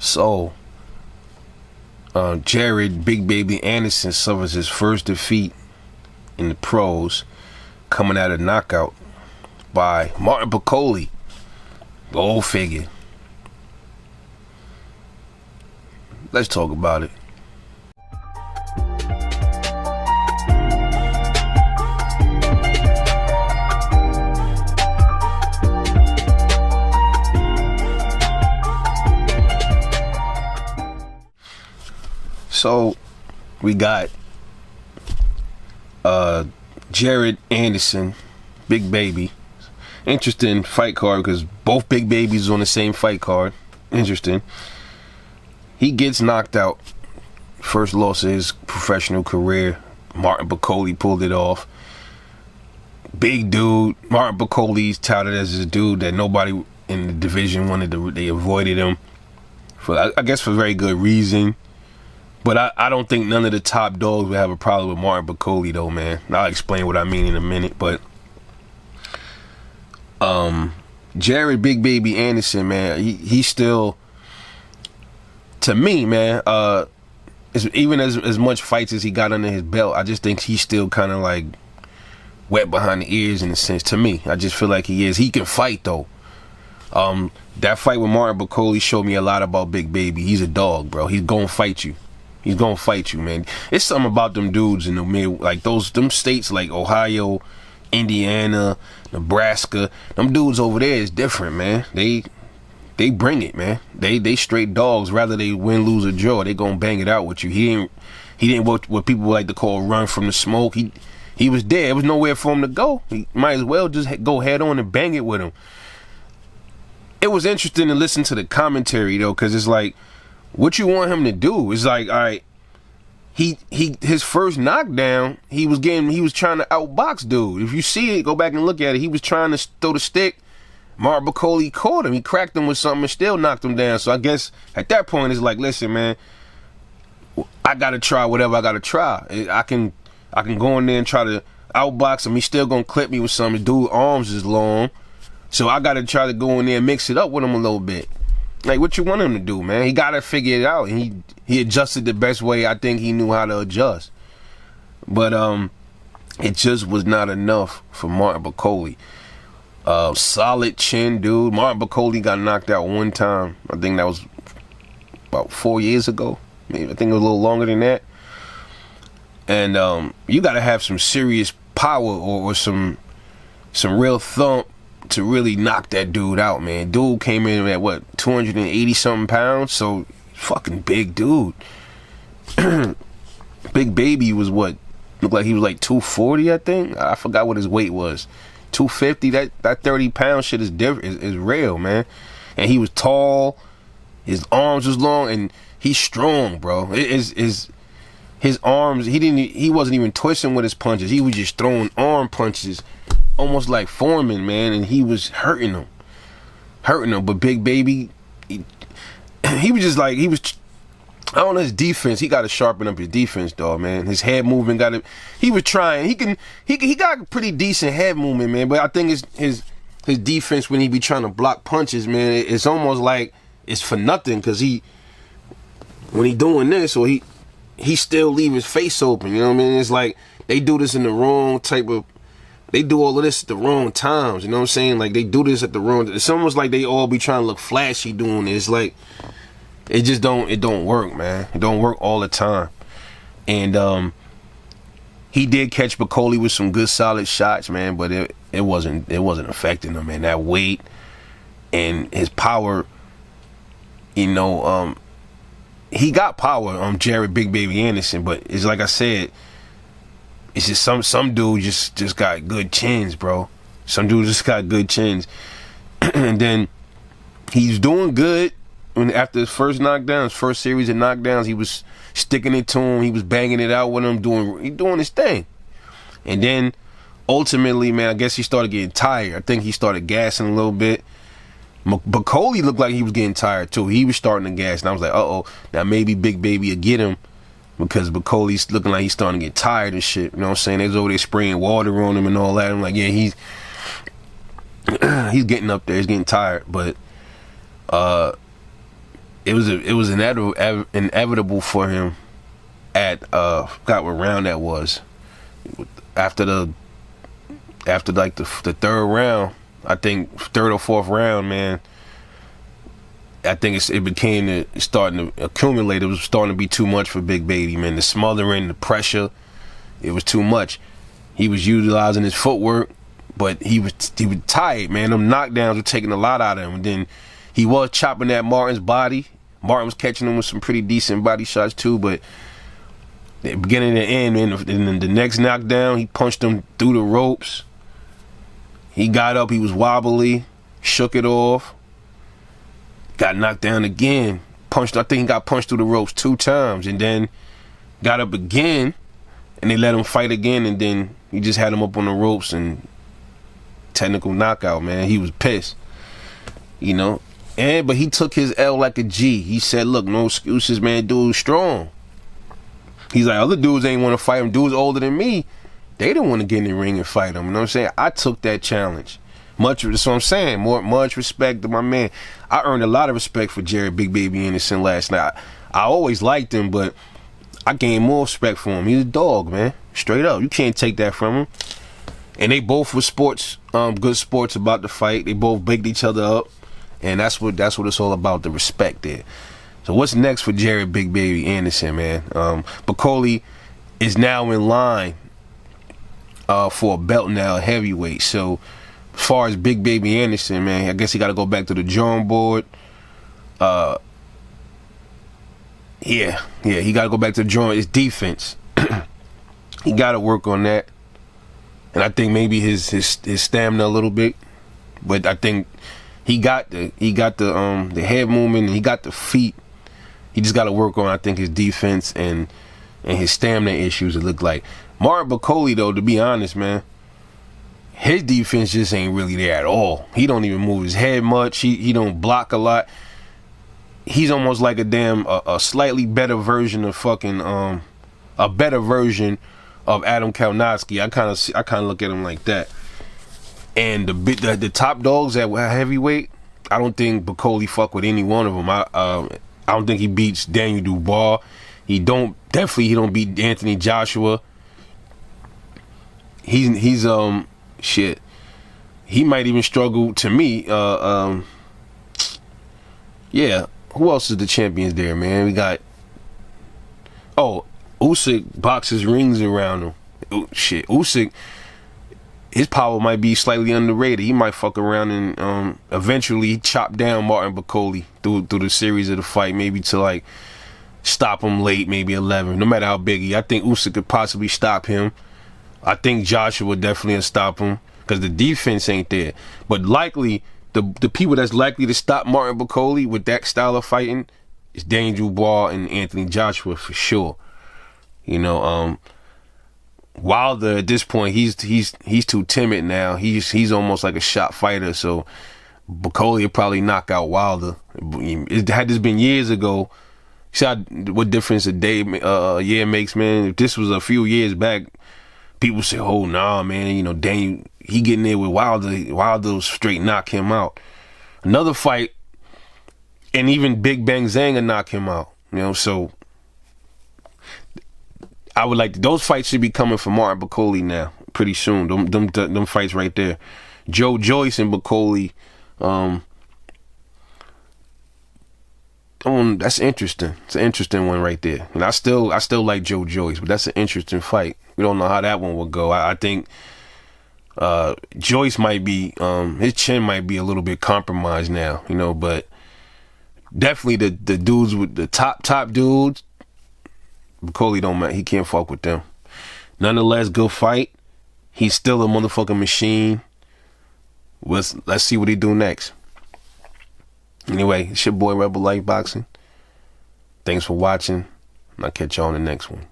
So, Jared Big Baby Anderson suffers his first defeat in the pros, coming out of knockout by Martin Bakole. Go figure. Let's talk about it. So we got Jared Anderson, Big Baby. Interesting fight card because both Big Babies on the same fight card. Interesting. He gets knocked out. First loss of his professional career. Martin Bakole pulled it off. Big dude. Martin Bakole's touted as a dude that nobody in the division wanted to. They avoided him for, I guess, for very good reason. But I don't think none of the top dogs would have a problem with Martin Bakole, though, man. I'll explain what I mean in a minute. But Jared Big Baby Anderson, man, he still, to me, man, even as much fights as he got under his belt, I just think he's still kind of like wet behind the ears in a sense. To me, I just feel like he is. He can fight, though. That fight with Martin Bakole showed me a lot about Big Baby. He's a dog, bro. He's gonna fight you. He's gonna fight you, man. It's something about them dudes in the mid, like them states like Ohio, Indiana, Nebraska. Them dudes over there is different, man. They bring it, man. They straight dogs. Rather they win, lose, or draw, they gonna bang it out with you. He didn't what people like to call run from the smoke. He was there. There was nowhere for him to go. He might as well just go head on and bang it with him. It was interesting to listen to the commentary though, because it's like, what you want him to do? It's like, all right, his first knockdown, he was trying to outbox dude. If you see it, go back and look at it. He was trying to throw the stick. Martin Bakole caught him. He cracked him with something and still knocked him down. So I guess at that point it's like, listen, man, I gotta try whatever I gotta try. I can go in there and try to outbox him. He's still gonna clip me with something. Dude's arms is long. So I gotta try to go in there and mix it up with him a little bit. Like, what you want him to do, man? He gotta figure it out. And he adjusted the best way I think he knew how to adjust. But it just was not enough for Martin Bakole. Solid chin, dude. Martin Bakole got knocked out one time. I think that was about 4 years ago. Maybe I think it was a little longer than that. And you gotta have some serious power or some real thump to really knock that dude out, man. Dude came in at what, 280 something pounds, so fucking big dude. Big Baby was what, looked like he was like 240, I think. I forgot what his weight was. 250. That 30 pound shit is different, is real, man. And he was tall, his arms was long, and he's strong, bro. His arms, he wasn't even twisting with his punches. He was just throwing arm punches, almost like Foreman, man, and he was hurting him. But Big Baby, he was just like, I don't know, his defense, he got to sharpen up his defense, dog, man. His head movement he was trying. He got pretty decent head movement, man, but I think his defense when he be trying to block punches, man, it's almost like it's for nothing, because when he doing this, or he still leave his face open, you know what I mean? It's like they do this in the wrong type of, they do all of this at the wrong times, you know what I'm saying? Like, they do this at the wrong, it's almost like they all be trying to look flashy doing it. It's like, it just don't work, man. It don't work all the time. And he did catch Bakole with some good solid shots, man, but it wasn't affecting him, man. That weight and his power, you know, he got power on Jared Big Baby Anderson, but it's like I said, it's just some dude just got good chins, bro. Some dude just got good chins. And then he's doing good. After his first knockdown, his first series of knockdowns, he was sticking it to him. He was banging it out with him, doing his thing. And then ultimately, man, I guess he started getting tired. I think he started gassing a little bit. Bakole looked like he was getting tired too. He was starting to gas, and I was like, uh-oh, now maybe Big Baby will get him, because Bakole's looking like he's starting to get tired and shit. You know what I'm saying? They was over there spraying water on him and all that. I'm like, yeah, he's getting up there. He's getting tired. But it was inevitable for him at forgot what round that was. After like the third round, I think third or fourth round, man. I think it starting to accumulate. It was starting to be too much for Big Baby, man. The smothering, the pressure, it was too much. He was utilizing his footwork, but he was tired, man. Them knockdowns were taking a lot out of him. And then he was chopping at Martin's body. Martin was catching him with some pretty decent body shots too, but the beginning and the end, man, and the next knockdown, he punched him through the ropes. He got up, he was wobbly, shook it off, got knocked down again, I think he got punched through the ropes 2 times, and then got up again, and they let him fight again, and then he just had him up on the ropes, and technical knockout, man. He was pissed, you know. But he took his L like a G. He said, look, no excuses, man, dude's strong. He's like, other dudes ain't want to fight him. Dudes older than me, they didn't want to get in the ring and fight him. You know what I'm saying? I took that challenge. That's what I'm saying. Much respect to my man. I earned a lot of respect for Jared Big Baby Anderson last night. I always liked him, but I gained more respect for him. He's a dog, man. Straight up. You can't take that from him. And they both were good sports about the fight. They both baked each other up. And that's what it's all about, the respect there. So what's next for Jared Big Baby Anderson, man? Bakole is now in line for a belt now, heavyweight. So as far as Big Baby Anderson, man, I guess he got to go back to the drawing board. He got to go back to the drawing. His defense, he got to work on that. And I think maybe his stamina a little bit, but I think he got the head movement, and he got the feet. He just got to work on, I think, his defense and his stamina issues. It looked like Martin Bakole, though, to be honest, man, his defense just ain't really there at all. He don't even move his head much. He don't block a lot. He's almost like a slightly better version of a better version of Adam Kalnowski. I kind of look at him like that. And the top dogs at heavyweight, I don't think Bakole fuck with any one of them. I don't think he beats Daniel Dubois. He don't beat Anthony Joshua. He's shit. He might even struggle to me. Yeah. Who else is the champions there, man? We got Usyk boxes rings around him. Usyk, his power might be slightly underrated. He might fuck around and eventually chop down Martin Bakole through the series of the fight, maybe to like stop him late, maybe 11. No matter how big I think Usyk could possibly stop him. I think Joshua definitely will stop him because the defense ain't there. But likely, the people that's likely to stop Martin Bakole with that style of fighting is Daniel Dubois and Anthony Joshua for sure. You know, Wilder at this point, he's too timid now. He's almost like a shot fighter. So Bakole will probably knock out Wilder. Had this been years ago, see what difference a year makes, man. If this was a few years back, people say, "Oh nah, man, you know, Daniel, he getting there with Wilder. Wilder straight knock him out." Another fight, and even Big Bang Zanga knock him out. You know, so I would like those fights should be coming for Martin Bakole now pretty soon. Them fights right there, Joe Joyce and Bakole. That's interesting. It's an interesting one right there. And I still like Joe Joyce, but that's an interesting fight. We don't know how that one will go. I think Joyce might be his chin might be a little bit compromised now, you know, but definitely the dudes with the top dudes, Bakole don't matter. He can't fuck with them. Nonetheless, good fight. He's still a motherfucking machine. Let's see what he do next. Anyway, it's your boy Rebel Life Boxing. Thanks for watching, and I'll catch y'all on the next one.